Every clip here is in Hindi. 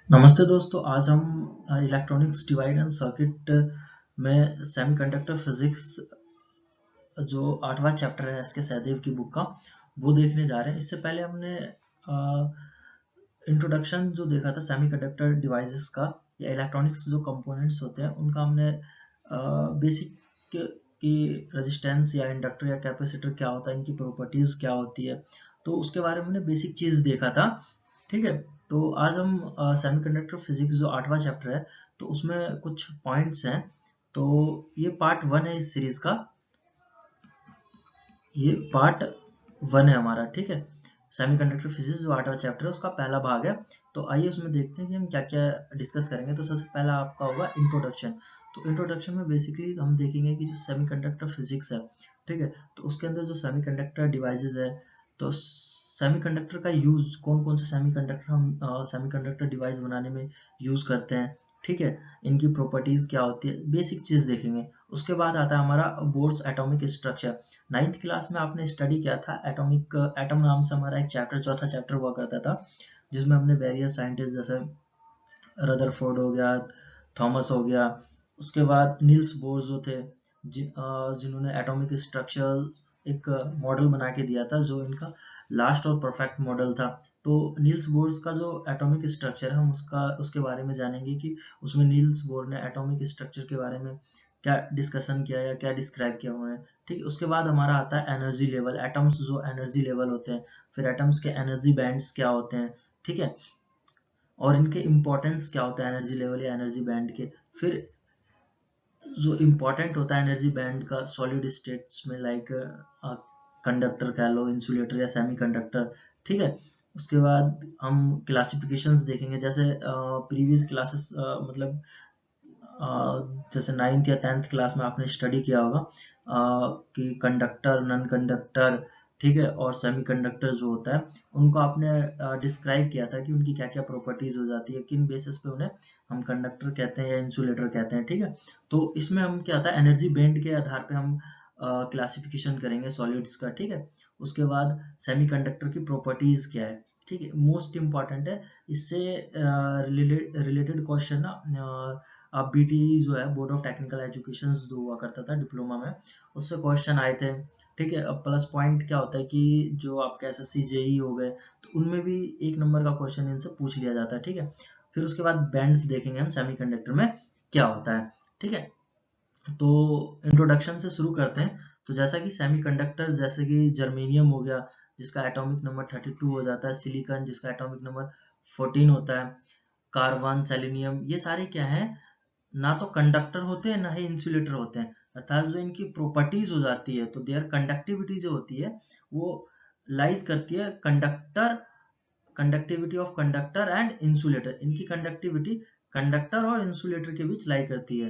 नमस्ते दोस्तों, आज हम इलेक्ट्रॉनिक्स डिवाइड एंड सर्किट में सेमीकंडक्टर फिजिक्स जो 8वां चैप्टर है एस के सहदेव की बुक का वो देखने जा रहे हैं। इससे पहले हमने इंट्रोडक्शन जो देखा था सेमीकंडक्टर डिवाइसेस का या इलेक्ट्रॉनिक्स जो कंपोनेंट्स होते हैं उनका हमने बेसिक की रेजिस्टेंस या इंडक्टर या कैपेसिटर क्या होता है, इनकी प्रॉपर्टीज क्या होती है, तो उसके बारे में हमने बेसिक चीज देखा था। ठीक है, तो आज हम सेमीकंडक्टर फिजिक्स जो 8वां चैप्टर है तो उसमें कुछ पॉइंट्स हैं। तो ये पार्ट 1 है इस सीरीज का, ये पार्ट 1 है हमारा। ठीक है, सेमीकंडक्टर फिजिक्स जो 8वां चैप्टर है उसका पहला भाग है। तो आइए उसमें देखते हैं कि हम क्या क्या डिस्कस करेंगे। तो सबसे पहला आपका होगा इंट्रोडक्शन। तो इंट्रोडक्शन में बेसिकली हम देखेंगे कि जो सेमीकंडक्टर फिजिक्स है, ठीक है, तो उसके अंदर जो सेमीकंडक्टर डिवाइसेस है, तो सेमीकंडक्टर का यूज कौन कौन से सेमीकंडक्टर हम सेमीकंडक्टर डिवाइस बनाने में यूज करते हैं, ठीक है, इनकी प्रॉपर्टीज क्या होती है, बेसिक चीज देखेंगे। उसके बाद आता है हमारा Bohr's atomic structure. 9th class में आपने स्टडी किया था एटॉमिक एटम नाम से हमारा एक चैप्टर, चौथा चैप्टर हुआ करता था, जिसमें हमने वेरियस साइंटिस्ट जैसे रदरफोर्ड हो गया, थॉमस हो गया, उसके बाद नील्स बोर जो थे जिन्होंने एटॉमिक स्ट्रक्चर एक मॉडल बना के दिया था जो इनका लास्ट और परफेक्ट मॉडल था। तो नील्स बोर्स का जो एटॉमिक स्ट्रक्चर है हम उसके बारे में जानेंगे कि उसमें नील्स बोर ने एटॉमिक स्ट्रक्चर के बारे में क्या डिस्कशन किया या क्या डिस्क्राइब किया उन्होंने। ठीक है, उसके बाद हमारा आता है एनर्जी लेवल, एटम्स जो एनर्जी लेवल होते हैं, फिर एटम्स के एनर्जी बैंड्स क्या होते हैं, ठीक है, और इनके इम्पोर्टेंस क्या होता है एनर्जी लेवल या एनर्जी बैंड के। फिर जो इम्पोर्टेंट होता है एनर्जी बैंड का सॉलिड स्टेट्स में, लाइक कंडक्टर कह लो, इंसुलेटर या सेमी कंडक्टर। ठीक है, उसके बाद हम क्लासिफिकेशंस देखेंगे, जैसे प्रीवियस क्लासेस मतलब जैसे 9th या 10th क्लास में आपने स्टडी किया होगा कि कंडक्टर, नॉन कंडक्टर, ठीक है, और सेमीकंडक्टर जो होता है उनको आपने डिस्क्राइब किया था कि उनकी क्या क्या प्रॉपर्टीज हो जाती है, किन बेसिस पे उन्हें हम कंडक्टर कहते हैं या इंसुलेटर कहते हैं। ठीक है, तो इसमें हम क्या होता है एनर्जी बैंड के आधार पे हम क्लासिफिकेशन करेंगे सॉलिड्स का। ठीक है, उसके बाद सेमीकंडक्टर की प्रॉपर्टीज क्या है, ठीक है, मोस्ट इम्पॉर्टेंट है। इससे रिलेटेड क्वेश्चन ना अब बीटी जो है बोर्ड ऑफ टेक्निकल एजुकेशन जो हुआ करता था डिप्लोमा में, उससे क्वेश्चन आए थे। ठीक है, अब प्लस पॉइंट क्या होता है कि जो आपके एसएससी जेई हो गए तो उनमें भी 1 नंबर का क्वेश्चन इनसे पूछ लिया जाता है। ठीक है, फिर उसके बाद बैंड्स देखेंगे हम सेमीकंडक्टर में क्या होता है। ठीक है, तो इंट्रोडक्शन से शुरू करते हैं। तो जैसा कि सेमीकंडक्टर, जैसे कि जर्मेनियम हो गया जिसका एटॉमिक नंबर 32 हो जाता है, सिलिकॉन जिसका एटॉमिक नंबर 14 होता है, कार्बन, सेलेनियम, ये सारे क्या है, ना तो कंडक्टर होते हैं ना ही इंसुलेटर होते हैं। अर्थात जो इनकी प्रॉपर्टीज हो जाती है तो देयर कंडक्टिविटी जो होती है वो लाइज करती है conductor, conductivity of conductor and insulator, इनकी कंडक्टिविटी कंडक्टर और इंसुलेटर के बीच लाई करती है।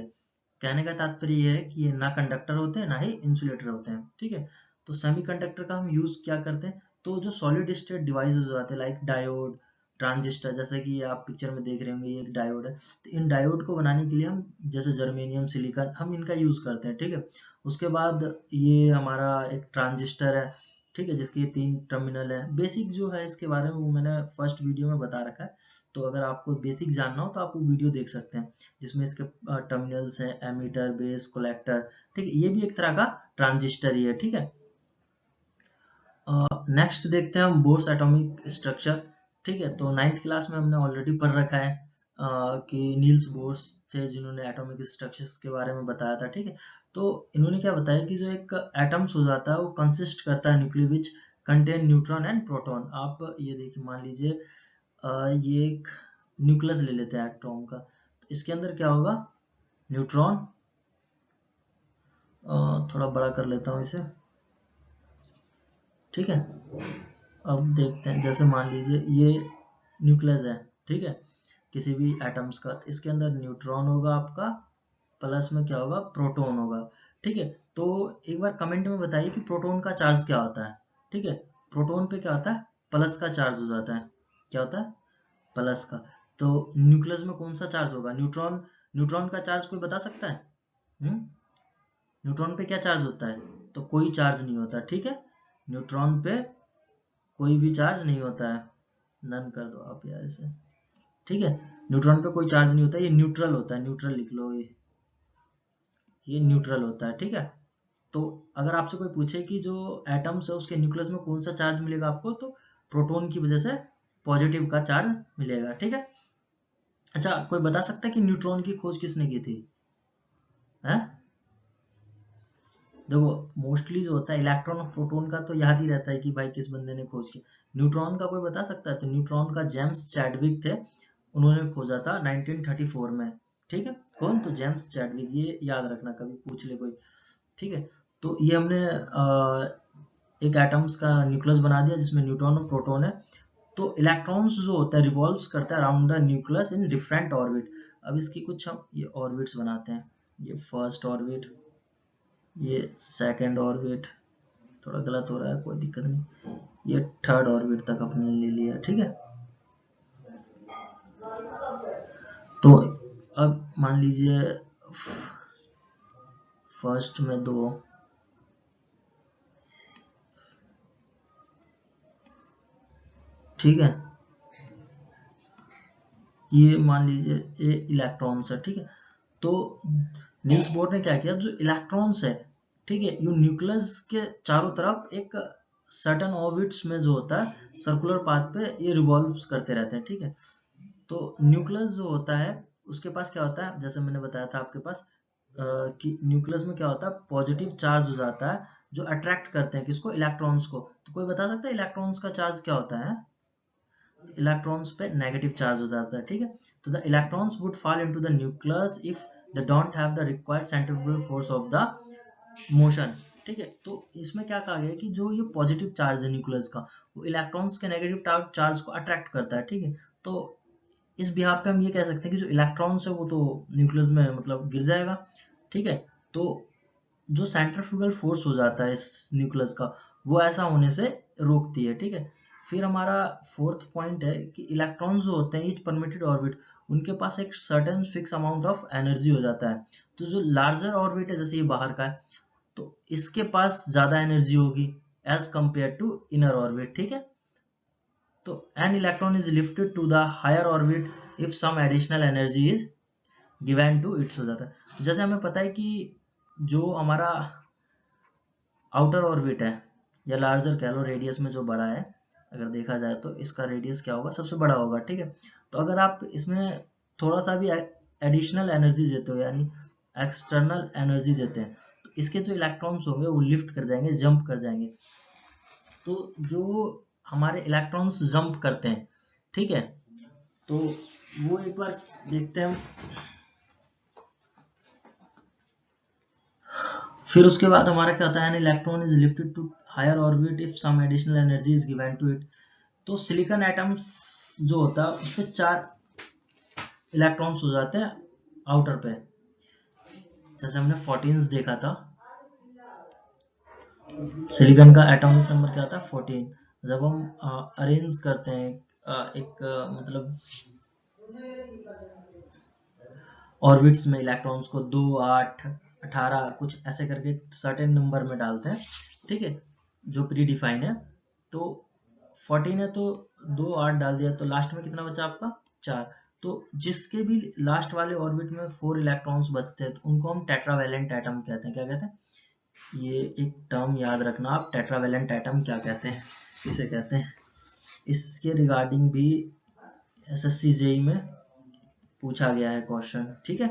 कहने का तात्पर्य यह है कि ये ना कंडक्टर होते हैं ना ही इंसुलेटर होते हैं। ठीक है, तो सेमीकंडक्टर का हम यूज क्या करते हैं, तो जो सॉलिड स्टेट डिवाइसेस आते हैं लाइक डायोड, ट्रांजिस्टर, जैसे कि आप पिक्चर में देख रहे होंगे ये एक डायोड है, तो इन डायोड को बनाने के लिए हम जैसे जर्मेनियम, सिलिकॉन, हम इनका यूज करते हैं। ठीक है, उसके बाद ये हमारा एक ट्रांजिस्टर है, ठीक है, जिसके 3 टर्मिनल है। बेसिक जो है इसके बारे में वो मैंने फर्स्ट वीडियो में बता रखा है, तो अगर आपको बेसिक जानना हो तो आप वो वीडियो देख सकते हैं जिसमें इसके टर्मिनल्स हैं, एमीटर, बेस, कलेक्टर। ठीक है, ये भी एक तरह का ट्रांजिस्टर ही है। ठीक है, नेक्स्ट देखते हैं हम बोर्स एटॉमिक स्ट्रक्चर। ठीक है, तो 9th क्लास में हमने ऑलरेडी पढ़ रखा है कि नील्स बोर्स थे जिन्होंने एटॉमिक स्ट्रक्चर्स के बारे में बताया था। ठीक है, तो इन्होंने क्या बताया कि जो एक एटम्स हो जाता है वो कंसिस्ट करता है nuclear which contain neutron and proton. आप ये देखिए, मान लीजिए ये एक न्यूक्लियस ले लेते हैं एटॉम का, तो इसके अंदर क्या होगा, न्यूट्रॉन, थोड़ा बड़ा कर लेता हूँ इसे। ठीक है, अब देखते हैं, जैसे मान लीजिए ये न्यूक्लियस है, ठीक है, किसी भी एटम्स का, तो इसके अंदर न्यूट्रॉन होगा आपका, प्लस में क्या होगा, प्रोटॉन होगा। ठीक है, तो एक बार कमेंट में बताइए कि प्रोटॉन का चार्ज क्या होता है। ठीक है, प्रोटॉन पे क्या होता है, प्लस का चार्ज हो जाता है। क्या होता है, प्लस का। तो न्यूक्लियस में कौन सा चार्ज होगा, न्यूट्रॉन। न्यूट्रॉन का चार्ज कोई बता सकता है? न्यूट्रॉन पे क्या चार्ज होता है, तो कोई चार्ज नहीं होता। ठीक है, न्यूट्रॉन पे कोई भी चार्ज नहीं होता है। नन कर दो आप यार इसे। ठीक है, न्यूट्रॉन पे कोई चार्ज नहीं होता, ये न्यूट्रल होता है, न्यूट्रल लिख लो, ये न्यूट्रल होता है, ठीक है। तो अगर आपसे कोई पूछे कि जो एटम्स है उसके न्यूक्लियस में कौन सा चार्ज मिलेगा आपको, तो प्रोटॉन की वजह से पॉजिटिव का चार्ज मिलेगा, ठीक है। अच्छा, कोई बता सकता है कि न्यूट्रॉन की खोज किसने की थी? है, देखो मोस्टली जो होता है इलेक्ट्रॉन और प्रोटॉन का तो याद ही रहता है कि भाई किस बंदे ने खोज की। न्यूट्रॉन का कोई बता सकता है? तो न्यूट्रॉन का जेम्स चैडविक थे, उन्होंने खोजा था 1934 में, ठीक है। कौन? तो जेम्स चैडविक, ये याद रखना कभी पूछ ले कोई, ठीक है। तो ये हमने एक एटम्स का न्यूक्लियस बना दिया जिसमें न्यूट्रॉन और प्रोटॉन है। तो इलेक्ट्रॉन्स जो होता है रिवॉल्व्स करता है around the nucleus in different orbit. अब इसकी कुछ हम ये ऑर्बिट्स बनाते हैं, ये फर्स्ट ऑर्बिट, ये सेकंड ऑर्बिट, थोड़ा गलत हो रहा है कोई दिक्कत नहीं, ये थर्ड ऑर्बिट तक अपने ले लिया, ठीक है। तो अब मान लीजिए फर्स्ट में दो, ठीक है, ये मान लीजिए ये इलेक्ट्रॉन्स है, ठीक है। तो नील्स बोर ने क्या किया, जो इलेक्ट्रॉन्स है, ठीक है, ये न्यूक्लियस के चारों तरफ एक सर्टेन ऑर्बिट्स में जो होता है सर्कुलर पाथ पे ये रिवॉल्व करते रहते हैं, ठीक है। तो न्यूक्लियस जो होता है उसके पास क्या होता है, जैसे मैंने बताया था आपके पास कि न्यूक्लियस में क्या होता है, पॉजिटिव चार्ज हो जाता है जो अट्रैक्ट करते हैं किसको, इलेक्ट्रॉन्स को। तो कोई बता सकता है इलेक्ट्रॉन्स का चार्ज क्या होता है? इलेक्ट्रॉन्स पे नेगेटिव चार्ज हो जाता है, ठीक है। तो the electrons would fall into the nucleus if they don't have the required centrifugal force of the motion, ठीक है। तो इसमें क्या कहा गया है कि जो ये पॉजिटिव चार्ज है न्यूक्लियस का, वो इलेक्ट्रॉन्स के नेगेटिव चार्ज को अट्रैक्ट करता है, ठीक है। तो इस बिहाफ पे हम ये कह सकते हैं कि जो इलेक्ट्रॉन्स है वो तो न्यूक्लियस में मतलब गिर जाएगा, ठीक है। तो जो सेंट्रीफ्यूगल फोर्स हो जाता है इस न्यूक्लियस का, वो ऐसा होने से रोकती है, ठीक है। फिर हमारा फोर्थ पॉइंट है कि इलेक्ट्रॉन्स जो होते हैं ईच परमिटेड ऑर्बिट, उनके पास एक certain fix amount of energy हो जाता है। तो जो लार्जर ऑर्बिट है जैसे ये बाहर का है, तो इसके पास ज्यादा एनर्जी होगी as compare to inner orbit, ठीक है। तो an electron is lifted to the higher orbit if some additional energy is given to its, हो जाता है। तो जैसे हमें पता है कि जो हमारा आउटर ऑर्बिट है या लार्जर कह लो, रेडियस में जो बड़ा है, अगर देखा जाए तो इसका रेडियस क्या होगा, सबसे बड़ा होगा, ठीक है। तो अगर आप इसमें थोड़ा सा भी एडिशनल एनर्जी देते हो यानी एक्सटर्नल एनर्जी देते हैं, तो इसके जो इलेक्ट्रॉन्स होंगे वो लिफ्ट कर जाएंगे, जंप कर जाएंगे। तो जो हमारे इलेक्ट्रॉन्स जंप करते हैं, ठीक है, तो वो एक बार देखते हैं। फिर उसके बाद हमारा क्या होता है, an electron is lifted to higher orbit if some additional energy is given to it. तो सिलिकॉन एटम्स जो होता है उस पर 4 इलेक्ट्रॉन्स हो जाते हैं आउटर पे, जैसे हमने 14 देखा था। सिलिकॉन का एटॉमिक नंबर क्या था, 14। जब हम अरेंज करते हैं मतलब ऑर्बिट्स में इलेक्ट्रॉन्स को 2, 8, 18 कुछ ऐसे करके सर्टेन नंबर में डालते हैं, ठीक है, जो प्री डिफाइन है। तो 14 है तो 2, 8 डाल दिया, तो लास्ट में कितना बचा आपका, 4। तो जिसके भी लास्ट वाले ऑर्बिट में 4 इलेक्ट्रॉन्स बचते हैं तो उनको हम टेट्रावेलेंट एटम कहते हैं। क्या कहते हैं? ये एक टर्म याद रखना आप, टेट्रावेलेंट एटम क्या कहते हैं, इसे कहते हैं। इसके रिगार्डिंग भी एसएससी जेई में पूछा गया है क्वेश्चन, ठीक है,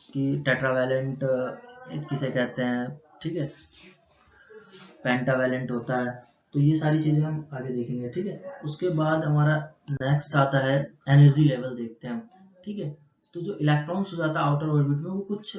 कि टेट्रावेलेंट किसे कहते हैं, ठीक है, पेंटावेलेंट होता है। तो ये सारी चीजें हम आगे देखेंगे, ठीक है। उसके बाद हमारा नेक्स्ट आता है एनर्जी लेवल, देखते हैं हम, ठीक है। तो जो इलेक्ट्रॉन्स हो जाता है आउटर ऑर्बिट में, वो कुछ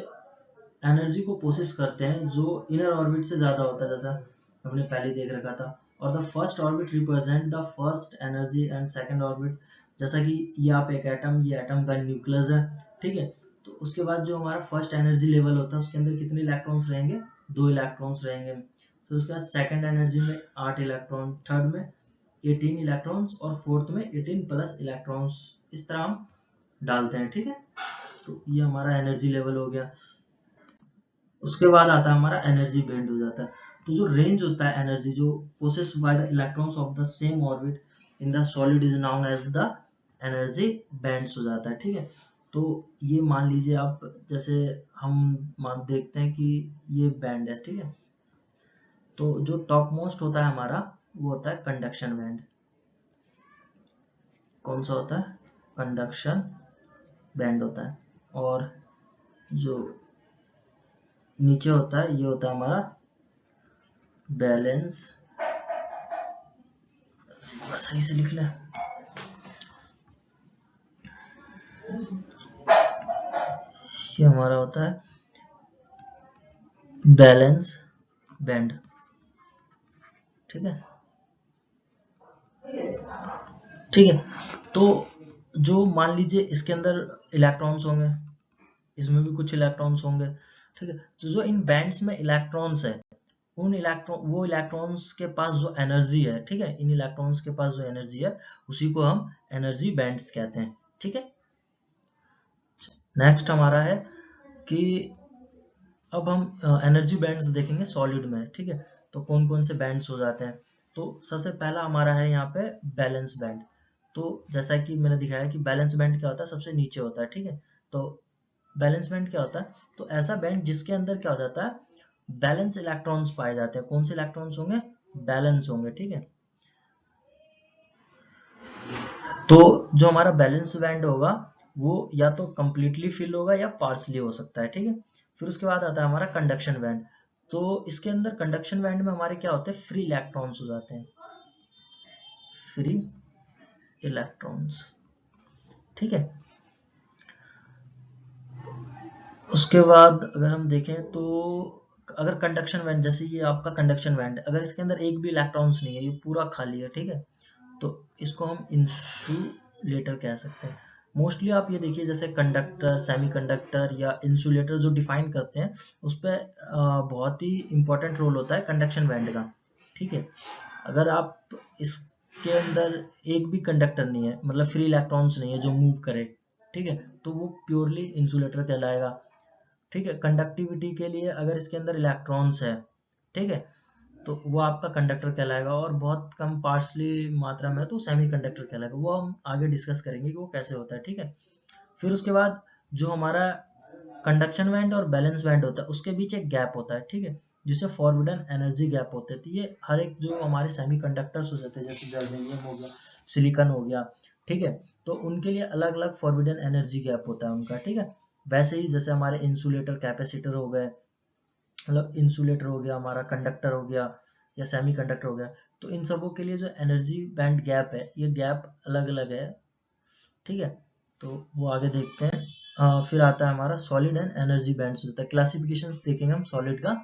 एनर्जी को पोसेस करते हैं जो इनर ऑर्बिट से ज्यादा होता है, जैसा हमने पहले देख रखा था। और the first orbit represent the first energy and second orbit, जैसा कि ये आप एक एटम, ये एटम का न्यूक्लियस है, ठीक है। तो उसके बाद जो हमारा फर्स्ट एनर्जी लेवल होता है उसके अंदर कितने इलेक्ट्रॉन्स रहेंगे, 2 इलेक्ट्रॉन्स रहेंगे। फिर उसके बाद सेकंड एनर्जी में 8 इलेक्ट्रॉन, थर्ड में 18 इलेक्ट्रॉन्स और फोर्थ में 18 प्लस इलेक्ट्रॉन्स, इस तरह हम डालते हैं, ठीक है। तो ये हमारा एनर्जी लेवल हो गया। उसके बाद आता है हमारा एनर्जी बैंड हो जाता है। तो जो रेंज होता है एनर्जी जो possessed by the electrons of the same orbit in the solid is known as the energy bands हो जाता है, ठीक है। तो ये मान लीजिए आप, जैसे हम मान देखते हैं कि ये बैंड है, ठीक है। तो जो टॉप मोस्ट होता है हमारा, वो होता है कंडक्शन बैंड। कौन सा होता है? कंडक्शन बैंड होता है। और जो नीचे होता है, ये होता है हमारा बैलेंस। सही से लिख लें। ये हमारा होता है बैलेंस बैंड, ठीक है। ठीक है, तो जो मान लीजिए इसके अंदर इलेक्ट्रॉन्स होंगे, इसमें भी कुछ इलेक्ट्रॉन्स होंगे, ठीक है। तो जो इन बैंड्स में इलेक्ट्रॉन्स है, उन वो इलेक्ट्रॉन्स के पास जो एनर्जी है, ठीक है, इन इलेक्ट्रॉन्स के पास जो एनर्जी है, उसी को हम एनर्जी बैंड्स कहते हैं, ठीक है। नेक्स्ट हमारा है कि अब हम एनर्जी बैंड्स देखेंगे सॉलिड में, ठीक है। तो कौन कौन से बैंड्स हो जाते हैं? तो सबसे पहला हमारा है यहाँ पे बैलेंस बैंड। तो जैसा कि मैंने दिखाया कि बैलेंस बैंड क्या होता है, सबसे नीचे होता है, ठीक है। तो बैलेंस बैंड क्या होता है? तो ऐसा बैंड जिसके अंदर क्या हो जाता है, बैलेंस इलेक्ट्रॉन्स पाए जाते हैं। कौन से इलेक्ट्रॉन्स होंगे? बैलेंस होंगे, ठीक है। तो जो हमारा बैलेंस बैंड होगा, वो या तो कंप्लीटली फिल होगा या पार्सली हो सकता है, ठीक है। फिर उसके बाद आता है हमारा कंडक्शन बैंड। तो इसके अंदर कंडक्शन बैंड में हमारे क्या होते हैं, फ्री इलेक्ट्रॉन्स हो जाते हैं, फ्री इलेक्ट्रॉन्स, ठीक है। उसके बाद अगर हम देखें तो अगर कंडक्शन बैंड, जैसे ये आपका कंडक्शन बैंड, अगर इसके अंदर एक भी इलेक्ट्रॉन्स नहीं है, ये पूरा खाली है, ठीक है, तो इसको हम इंसुलेटर कह सकते हैं। मोस्टली आप ये देखिए, जैसे कंडक्टर, सेमीकंडक्टर या इंसुलेटर जो डिफाइन करते हैं, उस पर बहुत ही इंपॉर्टेंट रोल होता है कंडक्शन बैंड का, ठीक है। अगर आप इसके अंदर एक भी कंडक्टर नहीं है, मतलब फ्री इलेक्ट्रॉन्स नहीं है जो मूव करे, ठीक है, तो वो प्योरली इंसुलेटर कहलाएगा, ठीक है। कंडक्टिविटी के लिए अगर इसके अंदर इलेक्ट्रॉन्स है, ठीक है, तो वो आपका कंडक्टर कहलाएगा, और बहुत कम पार्सली मात्रा में तो सेमीकंडक्टर कहलाएगा। वो हम आगे डिस्कस करेंगे कि वो कैसे होता है, ठीक है। फिर उसके बाद जो हमारा कंडक्शन बैंड और बैलेंस बैंड होता है, उसके बीच एक गैप होता है, ठीक है, जिसे फॉरबिडन एनर्जी गैप होते हैं। तो ये हर एक जो हमारे सेमीकंडक्टर्स हो जाते हैं, जैसे जर्मेनियम हो गया, सिलिकॉन हो गया, ठीक है, तो उनके लिए अलग अलग फॉरबिडन एनर्जी गैप होता है उनका, ठीक है। वैसे ही जैसे हमारे इंसुलेटर, कैपेसिटर हो गए, मतलब इंसुलेटर हो गया, हमारा कंडक्टर हो गया या सेमी कंडक्टर हो गया, तो इन सबों के लिए जो एनर्जी बैंड गैप है, ये गैप अलग अलग है, ठीक है। तो वो आगे देखते हैं। फिर आता है हमारा सॉलिड एंड एनर्जी बैंड्स होता है। क्लासिफिकेशंस देखेंगे हम सॉलिड का,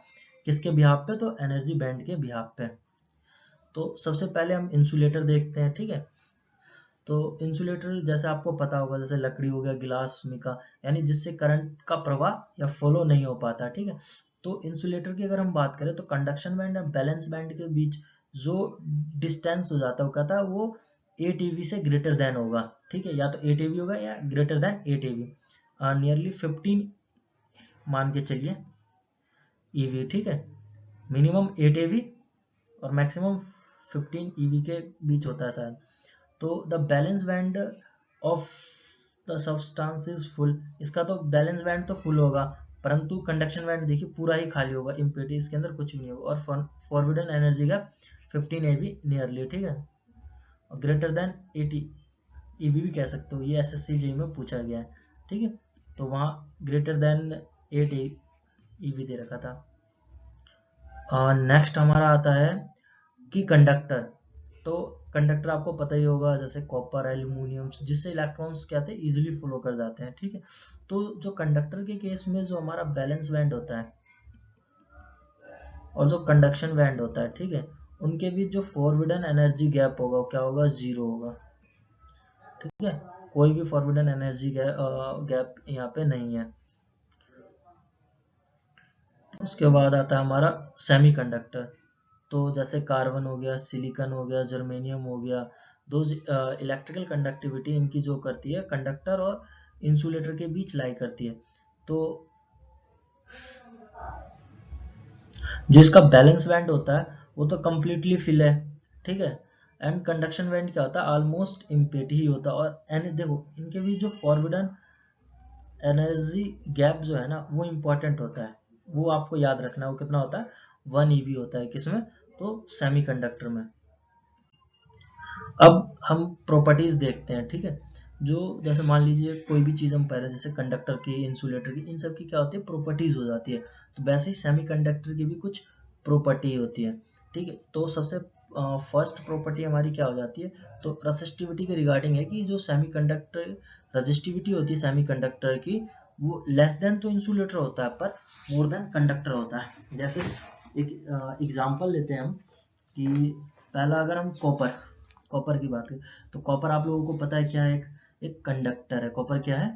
किसके बिहाफ पे, तो एनर्जी बैंड के बिहाफ पे। तो सबसे पहले हम इंसुलेटर देखते हैं, ठीक है। तो इंसुलेटर जैसे आपको पता होगा, जैसे लकड़ी हो गया, गिलास, मिका, यानी जिससे करंट का प्रवाह या फ्लो नहीं हो पाता, ठीक है। तो इंसुलेटर की अगर हम बात करें, तो कंडक्शन बैंड और बैलेंस बैंड के बीच जो डिस्टेंस हो जाता है, वो कहता है वो 8 EV से ग्रेटर देन होगा, ठीक है, या तो 8 EV होगा या ग्रेटर देन 8 EV, नियरली 15 मान के चलिए EV, ठीक है। मिनिमम 8 EV और मैक्सिमम 15 EV के बीच होता है शायद। तो the balance band of the substance is full, इसका तो बैलेंस बैंड तो फुल होगा, परंतु कंडक्शन बैंड देखिए पूरा ही खाली होगा, इम्प्योरिटी इसके अंदर कुछ भी नहीं होगा, और फॉरबिडन एनर्जी का 15 EV नियरली, ठीक है, और ग्रेटर देन 80 EV भी कह सकते हो, ये SSC में पूछा गया है, ठीक है। तो वहाँ ग्रेटर देन 8 EV दे रखा था। नेक्स्ट हमारा आता है कि कंडक्टर। तो कंडक्टर आपको पता ही होगा, जैसे कॉपर, एल्यूमिनियम, जिससे इलेक्ट्रॉन्स क्या थे, इजीली फ्लो कर जाते हैं, ठीक है। तो जो कंडक्टर के केस में जो हमारा बैलेंस बैंड होता है और जो कंडक्शन बैंड होता है, ठीक है, उनके बीच जो फॉरबिडन एनर्जी गैप होगा, वो क्या होगा, 0 होगा, ठीक है। कोई भी फॉरबिडन एनर्जी गैप यहाँ पे नहीं है। उसके बाद आता है हमारा सेमीकंडक्टर। तो जैसे कार्बन हो गया, सिलिकॉन हो गया, जर्मेनियम हो गया, दो इलेक्ट्रिकल कंडक्टिविटी इनकी जो करती है, कंडक्टर और इंसुलेटर के बीच लाई करती है। तो जो इसका बैलेंस बैंड होता है, वो तो कंप्लीटली फिल है, ठीक है। एंड कंडक्शन बैंड क्या होता है, ऑलमोस्ट इम्पेटी ही होता है। और एन देखो इनके भी जो फॉरबिडन एनर्जी गैप जो है ना वो इम्पोर्टेंट होता है, वो आपको याद रखना है। वो कितना होता है, 1 eV होता है किसमें, तो सेमीकंडक्टर में। अब हम प्रॉपर्टीज देखते हैं, ठीक है। जो जैसे मान लीजिए कोई भी चीज हम पहले जैसे कंडक्टर की, इंसुलेटर की, इन सब की क्या होती है, प्रॉपर्टीज हो जाती है। तो वैसे ही सेमीकंडक्टर की भी कुछ प्रॉपर्टी होती है, ठीक है। तो सबसे फर्स्ट प्रॉपर्टी हमारी क्या हो जाती है, तो रेसिस्टिविटी के रिगार्डिंग है कि जो सेमीकंडक्टर रेसिस्टिविटी होती है सेमीकंडक्टर की, वो लेस देन तो इंसुलेटर होता है पर मोर देन कंडक्टर होता है। जैसे एक एग्जांपल लेते हैं हम कि पहला अगर हम कॉपर की बात करें, तो कॉपर आप लोगों को पता है क्या है, एक कंडक्टर है। कॉपर क्या है,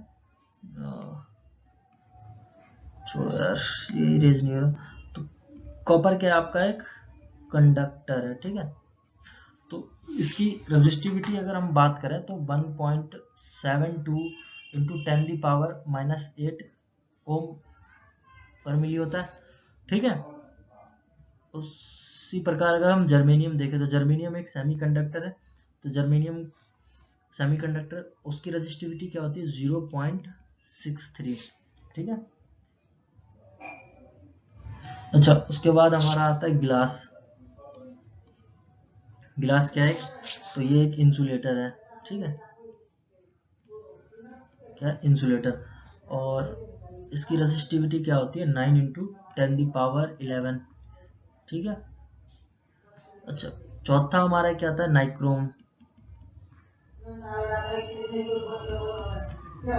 छोड़ो यार ये इरेज नहीं हो रहा। तो कॉपर क्या है, आपका एक कंडक्टर है, ठीक है। तो इसकी रेजिस्टिविटी अगर हम बात करें तो 1.72 इंटू 10⁻⁻8 ओम पर मिली होता है, ठीक है। उसी प्रकार अगर हम जर्मेनियम देखें तो जर्मेनियम एक सेमीकंडक्टर है। तो जर्मेनियम सेमीकंडक्टर, उसकी रेजिस्टिविटी क्या होती है, 0.63, ठीक है। अच्छा, उसके बाद हमारा आता है ग्लास। ग्लास क्या है, तो ये एक इंसुलेटर है, ठीक है। क्या, इंसुलेटर। और इसकी रेजिस्टिविटी क्या होती है, 9 इंटू 10⁻11, ठीक है। अच्छा, चौथा हमारा क्या आता है, नाइक्रोम,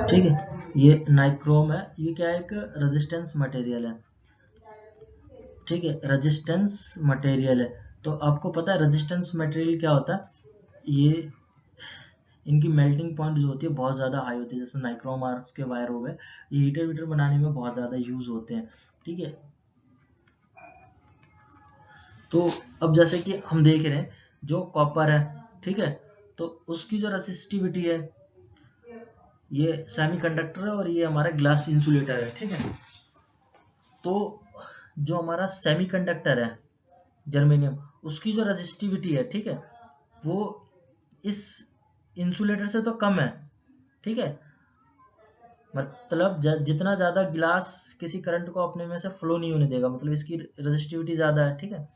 ठीक है। ये नाइक्रोम है, ये क्या है, एक रेजिस्टेंस मटेरियल है, ठीक है। रेजिस्टेंस मटेरियल है। तो आपको पता है रेजिस्टेंस मटेरियल क्या होता है, ये इनकी मेल्टिंग पॉइंट जो होती है बहुत ज़्यादा हाई होती है। जैसे नाइक्रोम आर्स के वायर हो गए, ये हीटर वीटर बनाने में बहुत ज़्यादा यूज होते हैं, ठीक है। तो अब जैसे कि हम देख रहे हैं जो कॉपर है, ठीक है, तो उसकी जो रेसिस्टिविटी है, ये सेमीकंडक्टर है और ये हमारा ग्लास इंसुलेटर है, ठीक है। तो जो हमारा सेमीकंडक्टर है जर्मेनियम, उसकी जो रेजिस्टिविटी है, ठीक है, वो इस इंसुलेटर से तो कम है, ठीक है। मतलब जितना ज्यादा गिलास किसी करंट को अपने में से फ्लो नहीं होने देगा, मतलब इसकी रेजिस्टिविटी ज्यादा है, ठीक है।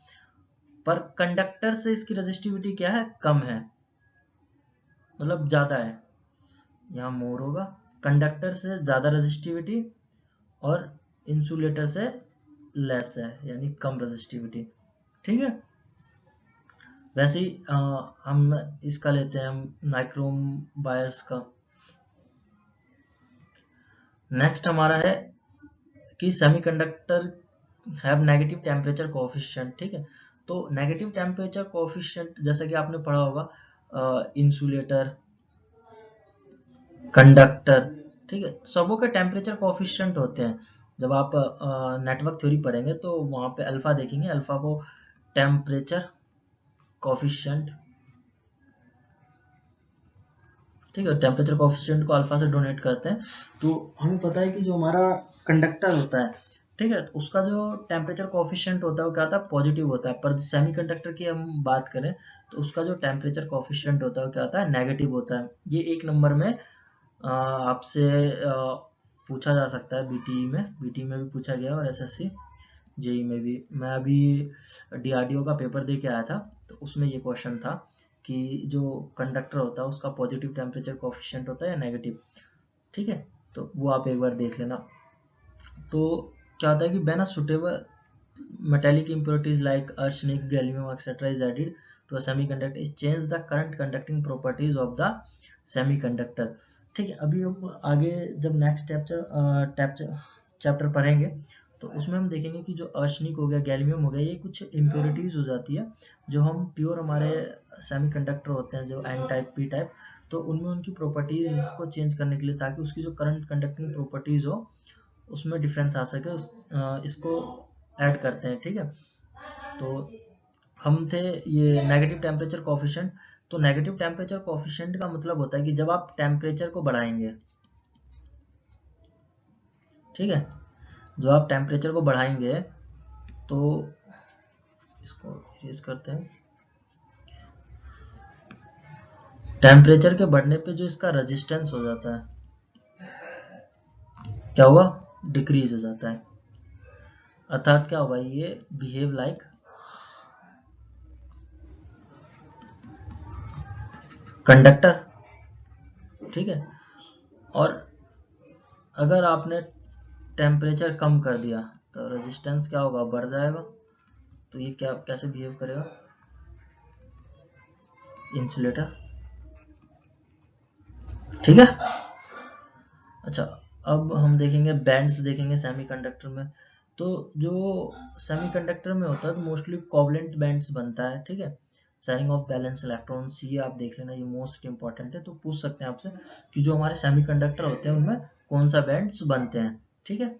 पर कंडक्टर से इसकी रेजिस्टिविटी क्या है, कम है, मतलब ज्यादा है। यहाँ मोर होगा, कंडक्टर से ज्यादा रेजिस्टिविटी और इंसुलेटर से लेस है, यानी कम रेजिस्टिविटी, ठीक है। वैसे ही हम इसका लेते हैं, हम नाइक्रोम वायर्स का। नेक्स्ट हमारा है कि semiconductor have negative temperature coefficient, ठीक है। तो नेगेटिव टेम्परेचर कोएफिशिएंट जैसा कि आपने पढ़ा होगा, इंसुलेटर, कंडक्टर, ठीक है, सबों के टेम्परेचर कोएफिशिएंट होते हैं। जब आप नेटवर्क थ्योरी पढ़ेंगे तो वहां पे अल्फा देखेंगे, अल्फा को टेम्परेचर कोएफिशिएंट, ठीक है, टेम्परेचर कोएफिशिएंट को अल्फा से डोनेट करते हैं। तो हमें पता है कि जो हमारा कंडक्टर होता है, ठीक है, तो उसका जो टेम्परेचर कोएफिशिएंट होता है वो क्या होता है, पॉजिटिव होता है। पर सेमीकंडक्टर की हम बात करें तो उसका जो टेम्परेचर कोएफिशिएंट होता है वो क्या होता है, नेगेटिव होता है। ये एक नंबर में आपसे पूछा जा सकता है, बीटी में भी पूछा गया और एसएससी जेई में भी। मैं अभी डीआरडीओ का पेपर दे के आया था, तो उसमें ये क्वेश्चन था कि जो कंडक्टर होता है उसका पॉजिटिव टेम्परेचर कोएफिशिएंट होता है या नेगेटिव, ठीक है। तो वो आप एक बार देख लेना। तो क्या होता है कि when a suitable metallic impurities like arsenic, gallium, etc. is added to a semiconductor, it changes the current conducting properties of the semiconductor, ठीक है। अभी हम आगे जब नेक्स्ट चैप्टर पढ़ेंगे तो उसमें हम देखेंगे कि जो अर्शनिक हो गया, गैलियम हो गया, ये कुछ इम्प्योरिटीज हो जाती है जो हम प्योर हमारे सेमीकंडक्टर होते हैं जो एन टाइप पी टाइप, तो उनमें उनकी प्रॉपर्टीज को चेंज करने के लिए, ताकि उसकी जो करंट कंडक्टिंग प्रॉपर्टीज हो उसमें डिफरेंस आ सके, इसको ऐड करते हैं, ठीक है। तो हम थे ये नेगेटिव टेम्परेचर कोएफिशिएंट। तो नेगेटिव टेम्परेचर कोएफिशिएंट का मतलब होता है कि जब आप टेम्परेचर को बढ़ाएंगे, ठीक है, जब आप टेम्परेचर को बढ़ाएंगे तो इसको इरेज करते हैं। टेम्परेचर के बढ़ने पे जो इसका रेजिस्टेंस हो जाता है क्या हुआ, डिक्रीज हो जाता है। अर्थात क्या होगा, ये बिहेव लाइक कंडक्टर, ठीक है। और अगर आपने टेम्परेचर कम कर दिया तो रेजिस्टेंस क्या होगा, बढ़ जाएगा। तो ये क्या कैसे बिहेव करेगा, इंसुलेटर, ठीक है। अच्छा, अब हम देखेंगे बैंड्स देखेंगे सेमीकंडक्टर में। तो जो सेमीकंडक्टर में होता है तो मोस्टली कोवलेंट बैंड्स बनता है, ठीक है। शेयरिंग ऑफ बैलेंस इलेक्ट्रॉन्स, ये आप देख लेना, ये मोस्ट इंपॉर्टेंट है। तो पूछ सकते हैं आपसे कि जो हमारे सेमीकंडक्टर होते हैं उनमें कौन सा बैंड्स बनते हैं, ठीक है।